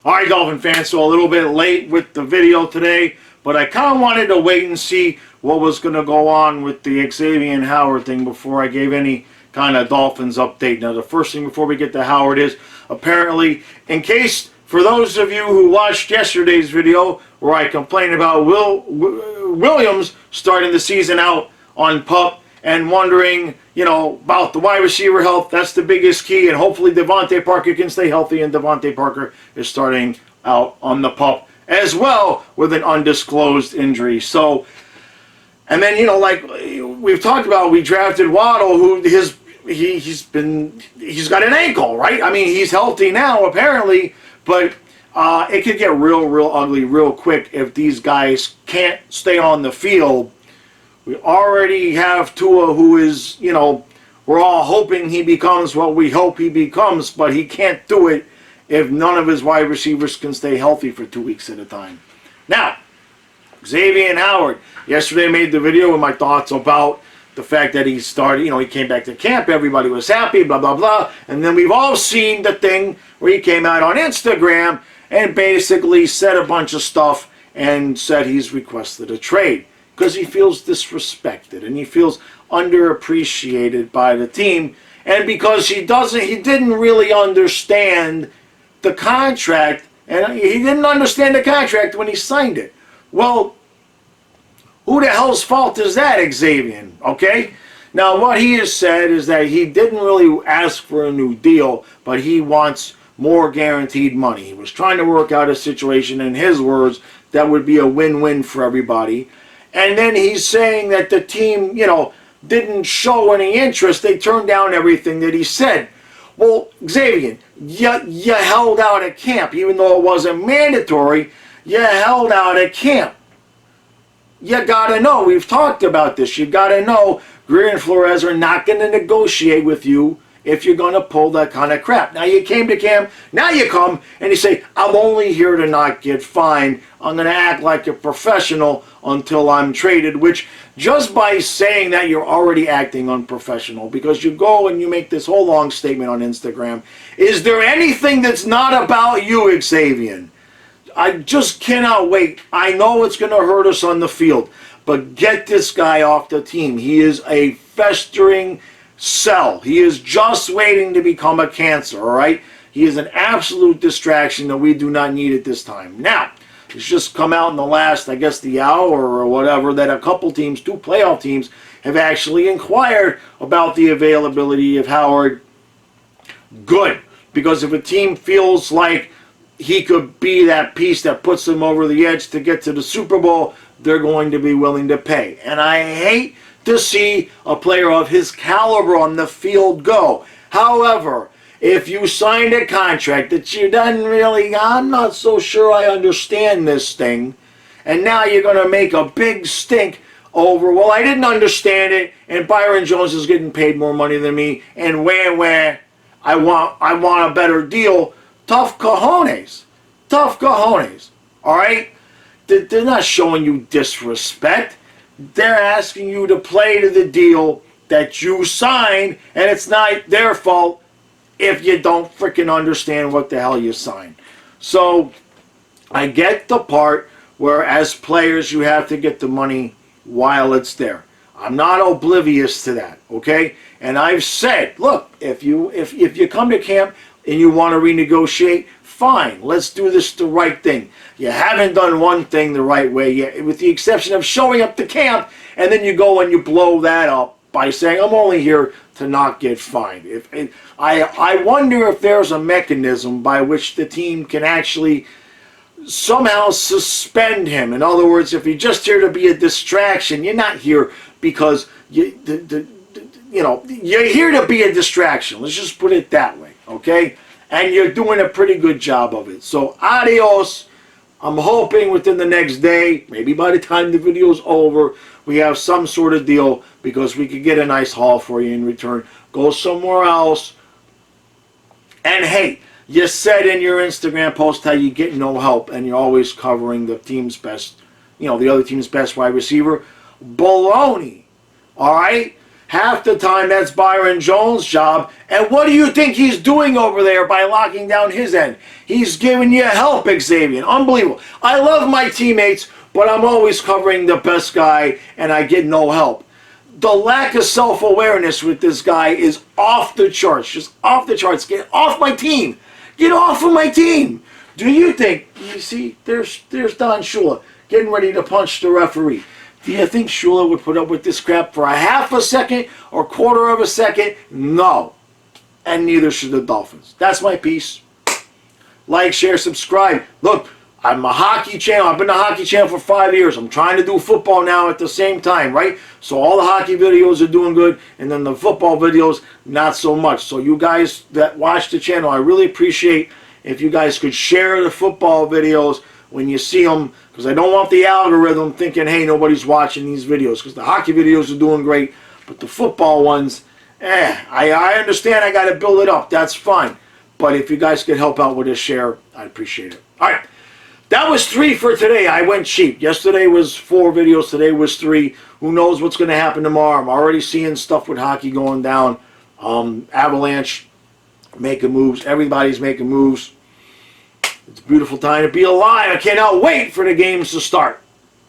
All right, Dolphin fans, so a little bit late with the video today, but I kind of wanted to wait and see what was going to go on with the Xavier Howard thing before I gave any kind of Dolphins update. Now, the first thing before we get to Howard is, apparently, in case, for those of you who watched yesterday's video where I complained about Williams starting the season out on PUP and wondering, you know, about the wide receiver health, that's the biggest key, and hopefully Devontae Parker can stay healthy, and Devontae Parker is starting out on the PUP as well with an undisclosed injury. So, and then, you know, like we've talked about, we drafted Waddle, who he's got an ankle, right? I mean, he's healthy now apparently, but it could get real ugly real quick if these guys can't stay on the field. We already have Tua, who is, you know, we're all hoping he becomes what we hope he becomes, but he can't do it if none of his wide receivers can stay healthy for 2 weeks at a time. Now, Xavier Howard. Yesterday I made the video with my thoughts about the fact that he started, you know, he came back to camp, everybody was happy, blah, blah, blah. And then we've all seen the thing where he came out on Instagram and basically said a bunch of stuff and said he's requested a trade because he feels disrespected and he feels underappreciated by the team, and because he didn't really understand the contract, and he didn't understand the contract when he signed it. Well, who the hell's fault is that, Xavier? Okay? Now, what he has said is that he didn't really ask for a new deal, but he wants more guaranteed money. He was trying to work out a situation, in his words, that would be a win-win for everybody. And then he's saying that the team, you know, didn't show any interest. They turned down everything that he said. Well, Xavier, you held out at camp. Even though it wasn't mandatory, you held out at camp. You got to know, we've talked about this, you got to know Greer and Flores are not going to negotiate with you if you're going to pull that kind of crap. Now, you came to camp, now you come and you say, I'm only here to not get fined. I'm going to act like a professional until I'm traded, which just by saying that, you're already acting unprofessional, because you go and you make this whole long statement on Instagram. Is there anything that's not about you, Xavier? I just cannot wait. I know it's going to hurt us on the field, but get this guy off the team. He is a festering cell. He is just waiting to become a cancer, all right? He is an absolute distraction that we do not need at this time. Now, it's just come out in the last, I guess, the hour or whatever, that a couple teams, 2 playoff teams, have actually inquired about the availability of Howard. Good, because if a team feels like he could be that piece that puts them over the edge to get to the Super Bowl, they're going to be willing to pay. And I hate to see a player of his caliber on the field go. However, if you signed a contract that you didn't really, I'm not so sure I understand this thing, and now you're going to make a big stink over, well, I didn't understand it, and Byron Jones is getting paid more money than me, and where I want a better deal. Tough cojones. Tough cojones. All right? They're not showing you disrespect. They're asking you to play to the deal that you signed, and it's not their fault if you don't freaking understand what the hell you signed. So, I get the part where as players you have to get the money while it's there. I'm not oblivious to that, okay? And I've said, look, if you come to camp and you want to renegotiate, fine, let's do this the right thing. You haven't done one thing the right way yet, with the exception of showing up to camp, and then you go and you blow that up by saying, I'm only here to not get fined. I wonder if there's a mechanism by which the team can actually somehow suspend him. In other words, if you're just here to be a distraction, you're not here because you're here to be a distraction. Let's just put it that way, okay? And you're doing a pretty good job of it. So, adios. I'm hoping within the next day, maybe by the time the video's over, we have some sort of deal, because we could get a nice haul for you in return. Go somewhere else. And hey, you said in your Instagram post how you get no help and you're always covering the team's best, the other team's best wide receiver. Baloney. All right? Half the time, that's Byron Jones' job. And what do you think he's doing over there by locking down his end? He's giving you help, Xavier. Unbelievable. I love my teammates, but I'm always covering the best guy, and I get no help. The lack of self-awareness with this guy is off the charts. Just off the charts. Get off my team. Get off of my team. Do you think, you see, there's Don Shula getting ready to punch the referee. Do you think Shula would put up with this crap for a half a second or quarter of a second? No. And neither should the Dolphins. That's my piece. Like, share, subscribe. Look, I'm a hockey channel. I've been a hockey channel for 5 years. I'm trying to do football now at the same time, right? So all the hockey videos are doing good, and then the football videos, not so much. So you guys that watch the channel, I really appreciate if you guys could share the football videos when you see them, because I don't want the algorithm thinking, hey, nobody's watching these videos, because the hockey videos are doing great, but the football ones, I understand I got to build it up. That's fine. But if you guys could help out with a share, I'd appreciate it. All right. That was 3 for today. I went cheap. Yesterday was 4 videos. Today was 3. Who knows what's going to happen tomorrow? I'm already seeing stuff with hockey going down. Avalanche making moves. Everybody's making moves. It's a beautiful time to be alive. I cannot wait for the games to start.